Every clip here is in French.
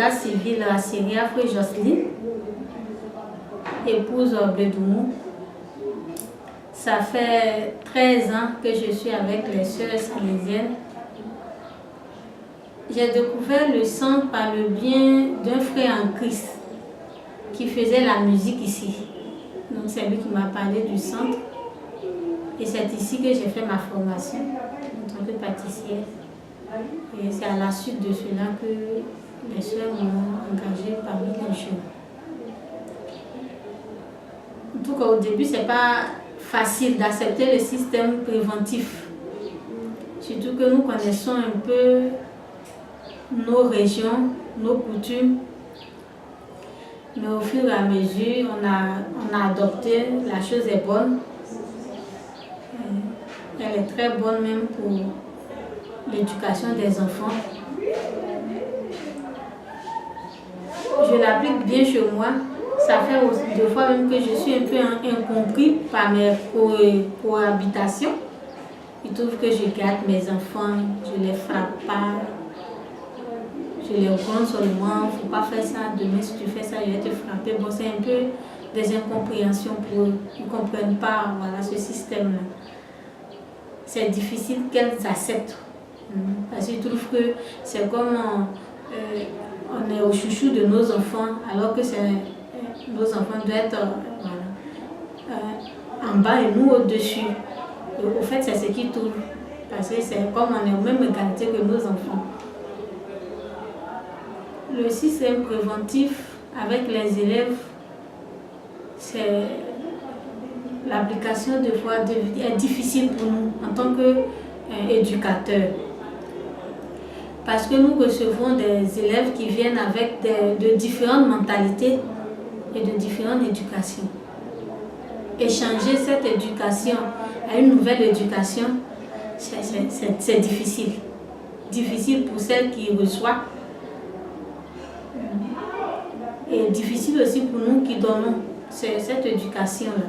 l'état civil à Syria, Frère Jocelyne, épouse Bledoumou. Ça fait 13 ans que je suis avec les sœurs salésiennes. J'ai découvert le centre par le bien d'un frère en Christ qui faisait la musique ici. Donc c'est lui qui m'a parlé du centre. Et c'est ici que j'ai fait ma formation en tant que pâtissière. Et c'est à la suite de cela que les sœurs m'ont engagée parmi les jeunes. En tout cas, au début, ce n'est pas facile d'accepter le système préventif. Surtout que nous connaissons un peu nos régions, nos coutumes. Mais au fur et à mesure, on a adopté, la chose est bonne. Elle est très bonne même pour l'éducation des enfants. Je l'applique bien chez moi. Ça fait aussi deux fois même que je suis un peu incompris par mes cohabitations. Ils trouvent que je garde mes enfants, je ne les frappe pas. Je les reprends seulement, il ne faut pas faire ça, demain si tu fais ça, je vais te frapper. Bon, c'est un peu des incompréhensions pour eux. Ils ne comprennent pas voilà, ce système-là. C'est difficile qu'elles acceptent. Parce qu'ils trouvent que c'est comme on est au chouchou de nos enfants, alors que nos enfants doivent être en bas et nous au-dessus. Au fait, c'est ce qui tourne. Parce que c'est comme on est aux mêmes égalités que nos enfants. Le système préventif avec les élèves, c'est l'application de fois est difficile pour nous en tant qu'éducateurs. Parce que nous recevons des élèves qui viennent avec de différentes mentalités et de différentes éducations. Échanger cette éducation à une nouvelle éducation, c'est difficile. Difficile pour celle qui reçoit. Et difficile aussi pour nous qui donnons cette éducation-là.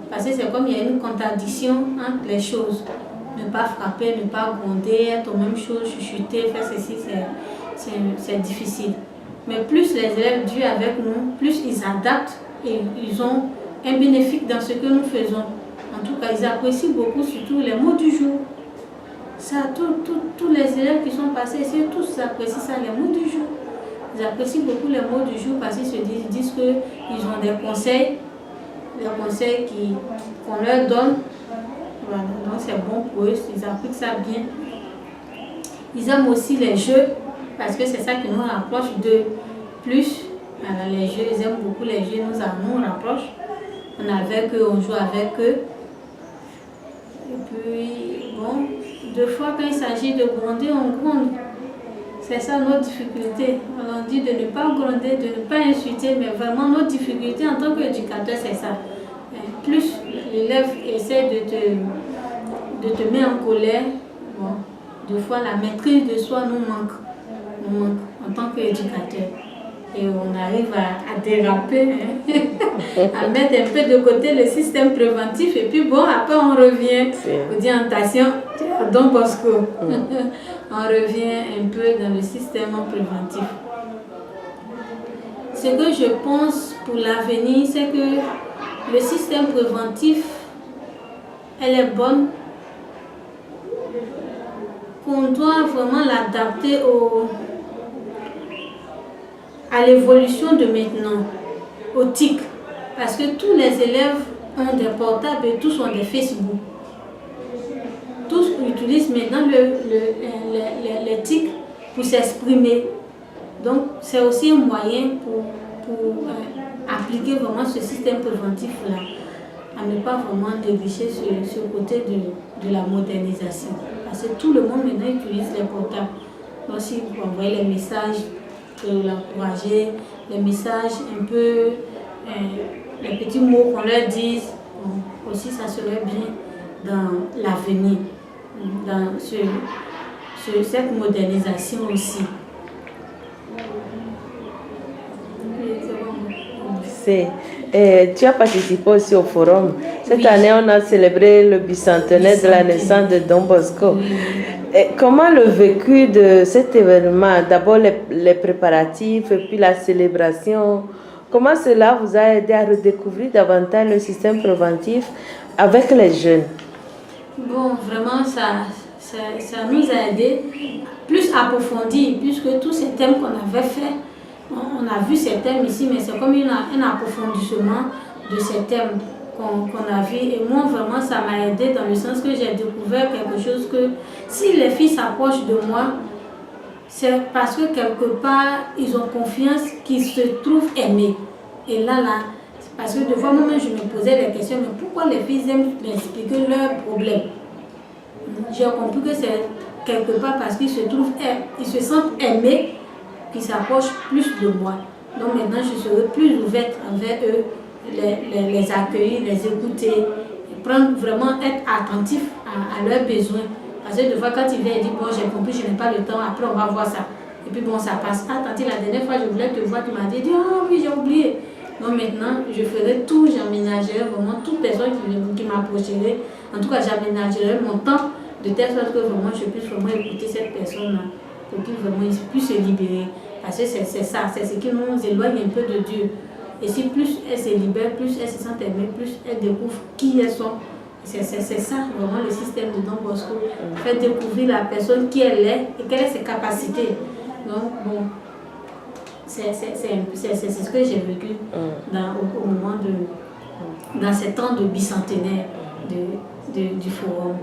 Parce que c'est comme il y a une contradiction entre les choses. Ne pas frapper, ne pas gronder, être aux mêmes choses, chuchoter, faire ceci, c'est difficile. Mais plus les élèves durent avec nous, plus ils adaptent et ils ont un bénéfice dans ce que nous faisons. En tout cas, ils apprécient beaucoup, surtout les mots du jour. Ça, tous les élèves qui sont passés ici, tous apprécient ça, les mots du jour. Ils apprécient beaucoup les mots du jour parce qu'ils disent qu'ils ont des conseils qu'on leur donne. Voilà, donc c'est bon pour eux, ils appliquent ça bien. Ils aiment aussi les jeux parce que c'est ça qui nous rapproche de plus. Alors, les jeux, ils aiment beaucoup les jeux, nous rapproche. On est avec eux, on joue avec eux. Et puis, bon, deux fois quand il s'agit de gronder, on gronde. C'est ça notre difficulté. On leur dit de ne pas gronder, de ne pas insulter, mais vraiment notre difficulté en tant qu'éducateur, c'est ça. Plus l'élève essaie de te mettre en colère, bon, deux fois la maîtrise de soi nous manque en tant qu'éducateur. Et on arrive à déraper, à mettre un peu de côté le système préventif et puis bon, après on revient aux orientations Don Bosco. On revient un peu dans le système préventif. Ce que je pense pour l'avenir, c'est que le système préventif, elle est bonne, qu'on doit vraiment l'adapter à l'évolution de maintenant, au TIC. Parce que tous les élèves ont des portables et tous ont des Facebook. Tous utilisent maintenant les TIC pour s'exprimer. Donc c'est aussi un moyen pour appliquer vraiment ce système préventif-là, à ne pas vraiment négliger ce côté de la modernisation. Parce que tout le monde maintenant utilise les portables. Donc si vous envoyez les messages, l'encourager, les messages un peu, les petits mots qu'on leur dise, bon, aussi ça serait bien dans l'avenir, dans cette modernisation aussi. Tu as participé aussi au forum. Cette année, on a célébré le bicentenaire de la naissance de Don Bosco. Et comment le vécu de cet événement, d'abord les préparatifs et puis la célébration, comment cela vous a aidé à redécouvrir davantage le système préventif avec les jeunes? Bon, vraiment, ça nous a aidé plus approfondir, puisque tous ces thèmes qu'on avait fait, on a vu ces thèmes ici, mais c'est comme un approfondissement de ces thèmes qu'on a vu. Et moi, vraiment, ça m'a aidé dans le sens que j'ai découvert quelque chose que si les filles s'approchent de moi, c'est parce que quelque part, ils ont confiance qu'ils se trouvent aimés. Et là, parce que des fois, moi-même, je me posais des questions, mais pourquoi les filles aiment m'expliquer leurs problèmes? J'ai compris que c'est quelque part parce qu'ils se sentent aimés, qu'ils s'approchent plus de moi. Donc maintenant, je serai plus ouverte envers eux, les accueillir, les écouter, vraiment être attentif à leurs besoins. Parce que des fois, quand ils viennent, ils disent, bon, j'ai compris, je n'ai pas le temps, après on va voir ça. Et puis bon, ça passe. Ah, tantôt, la dernière fois, je voulais te voir, tu m'as dit, oh oui, j'ai oublié. Donc maintenant, je ferai tout, j'aménagerai vraiment toute personne qui m'approcherait. En tout cas, j'aménagerai mon temps de telle sorte que vraiment je puisse vraiment écouter cette personne-là pour qu'il vraiment puisse se libérer. Parce que c'est ça, c'est ce qui nous éloigne un peu de Dieu. Et si plus elle se libère, plus elle se sent aimée, plus elle découvre qui elles sont. C'est ça vraiment le système de Don Bosco. Faire découvrir la personne qui elle est et quelles sont ses capacités. Donc bon, c'est ce que j'ai vécu au moment dans ces temps de bicentenaire du forum.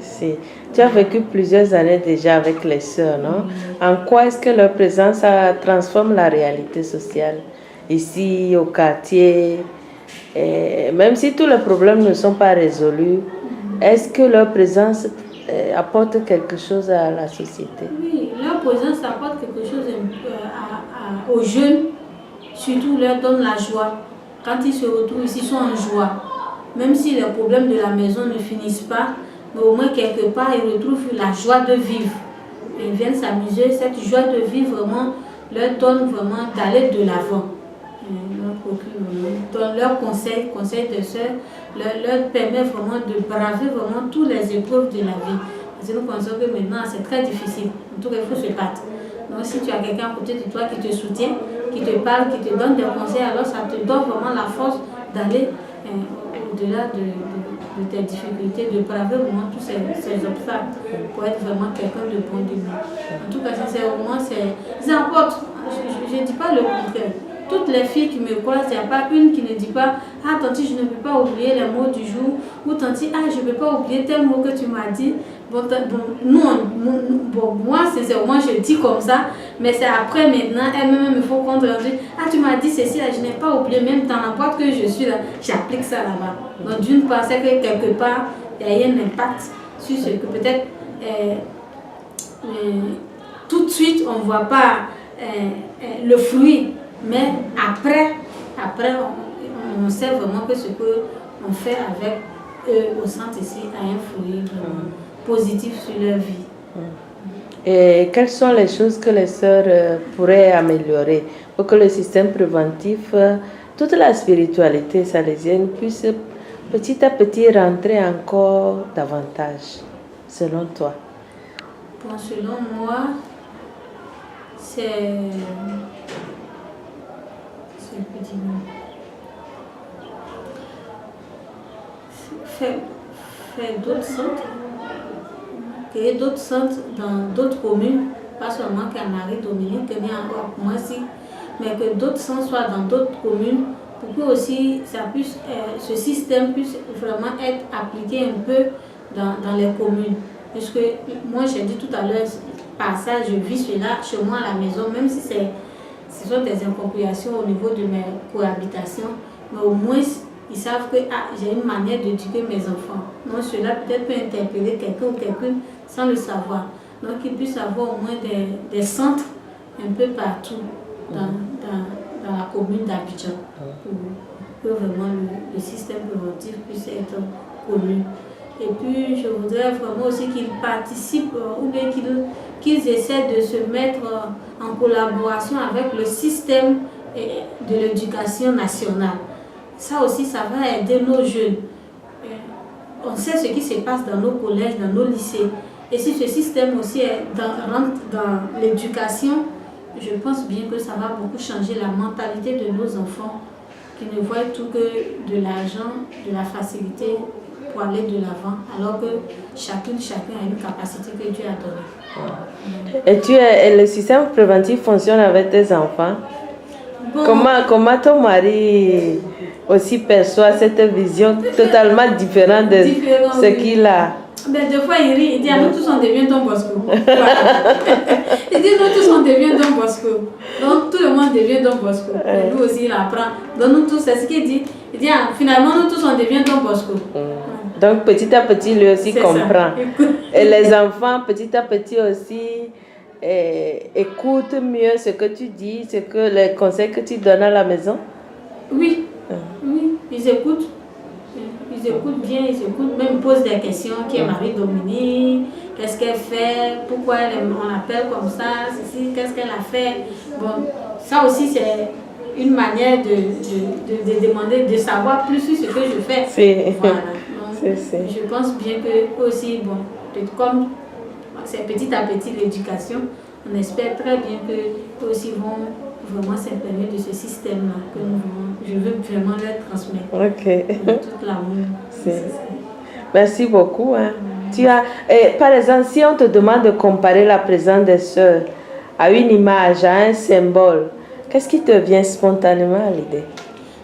Tu as vécu plusieurs années déjà avec les sœurs, non? En quoi est-ce que leur présence transforme la réalité sociale ici au quartier? Et même si tous les problèmes ne sont pas résolus, est-ce que leur présence apporte quelque chose à la société? Oui, leur présence apporte quelque chose aux jeunes, surtout leur donne la joie. Quand ils se retrouvent ici, ils sont en joie. Même si les problèmes de la maison ne finissent pas, mais au moins quelque part, ils retrouvent la joie de vivre. Ils viennent s'amuser, cette joie de vivre vraiment leur donne vraiment d'aller de l'avant. Leur conseil de sœurs leur permet vraiment de braver vraiment toutes les épreuves de la vie. Parce que nous pensons que maintenant c'est très difficile. En tout cas, il faut se battre. Donc si tu as quelqu'un à côté de toi qui te soutient, qui te parle, qui te donne des conseils, alors ça te donne vraiment la force d'aller au-delà de tes difficultés, de braver vraiment tous ces obstacles pour être vraiment quelqu'un de bon de nous. En tout cas, sincèrement, ça apporte. Je ne dis pas le contraire. Toutes les filles qui me croisent, il n'y a pas une qui ne dit pas « Ah, tanti, je ne peux pas oublier les mots du jour » ou « Tanti, ah, je ne peux pas oublier tel mot que tu m'as dit ». Bon, moi, sincèrement, je dis comme ça, mais c'est après maintenant, elle-même me faut compte rendu. « Ah, tu m'as dit ceci, là, je n'ai pas oublié, même dans la boîte que je suis là, j'applique ça là-bas. » Donc, d'une part, c'est que quelque part, il y a un impact sur ce que peut-être tout de suite, on ne voit pas le fruit. Mais après on sait vraiment que ce qu'on fait avec eux au centre ici a un fruit vraiment positif sur leur vie. Et quelles sont les choses que les sœurs pourraient améliorer pour que le système préventif, toute la spiritualité salésienne puisse petit à petit rentrer encore davantage, selon toi? Bon, selon moi, c'est faire d'autres centres, créer d'autres centres dans d'autres communes, pas seulement qu'à Marie-Dominique, ni encore moi aussi, mais que d'autres centres soient dans d'autres communes pour que aussi ce système puisse vraiment être appliqué un peu dans les communes. Puisque moi j'ai dit tout à l'heure, par ça je vis cela chez moi à la maison, même si ce sont des appropriations au niveau de mes cohabitations, mais au moins ils savent que j'ai une manière d'éduquer mes enfants. Donc cela peut-être peut interpeller quelqu'un ou quelqu'une sans le savoir. Donc ils puissent avoir au moins des centres un peu partout dans la commune d'Abidjan pour que vraiment le système préventif puisse être connu. Et puis je voudrais vraiment aussi qu'ils participent ou bien qu'ils essaient de se mettre en collaboration avec le système de l'éducation nationale. Ça aussi, ça va aider nos jeunes. On sait ce qui se passe dans nos collèges, dans nos lycées. Et si ce système aussi rentre dans l'éducation, je pense bien que ça va beaucoup changer la mentalité de nos enfants qui ne voient tout que de l'argent, de la facilité pour aller de l'avant, alors que chacun a une capacité que Dieu a donnée. Et le système préventif fonctionne avec tes enfants? Bon. Comment ton mari aussi perçoit cette vision totalement différente de ce qu'il a? Ben, des fois, il rit, il dit, nous tous on devient Don Bosco. Il dit, nous tous on devient Don Bosco. Donc, tout le monde devient Don Bosco. Et lui aussi, il apprend. Donc, nous tous, c'est ce qu'il dit. Il dit, finalement, nous tous on devient Don Bosco. Donc, petit à petit, lui aussi comprend. Et les enfants, petit à petit aussi, écoutent mieux ce que tu dis, les conseils que tu donnes à la maison? Oui, oui, ils écoutent. Ils écoutent bien, ils écoutent, même posent des questions. Qui est Marie-Dominique? Qu'est-ce qu'elle fait? Pourquoi on l'appelle comme ça? Qu'est-ce qu'elle a fait? Bon, ça aussi, c'est une manière de demander, de savoir plus sur ce que je fais. Voilà. Donc, je pense bien que aussi, bon, comme c'est petit à petit l'éducation, on espère très bien qu'eux aussi vont vraiment s'imprégner de ce système-là que je veux vraiment leur transmettre. Ok. Toute l'amour. Merci beaucoup. Hein. Par exemple, si on te demande de comparer la présence des sœurs à une image, à un symbole, qu'est-ce qui te vient spontanément à l'idée?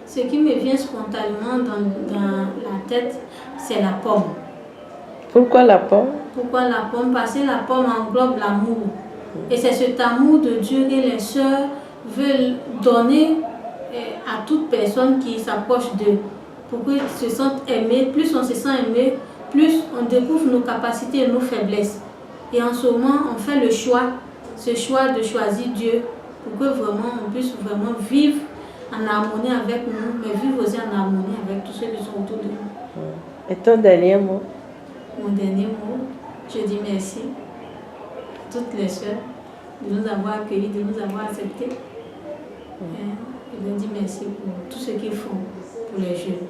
Ce qui me vient spontanément dans la tête, c'est la pomme. Pourquoi la pomme? Pourquoi la pomme? Parce que la pomme englobe l'amour. Et c'est cet amour de Dieu que les sœurs veulent donner à toute personne qui s'approche d'eux, pour qu'ils se sentent aimés. Plus on se sent aimé, plus on découvre nos capacités et nos faiblesses. Et en ce moment, on fait le choix, ce choix de choisir Dieu, pour que vraiment on puisse vraiment vivre en harmonie avec nous, mais vivre aussi en harmonie avec tous ceux qui sont autour de nous. Et ton dernier mot? Mon dernier mot, je dis merci à toutes les sœurs de nous avoir accueillis, de nous avoir acceptés. Je leur dis merci pour tout ce qu'ils font pour les jeunes.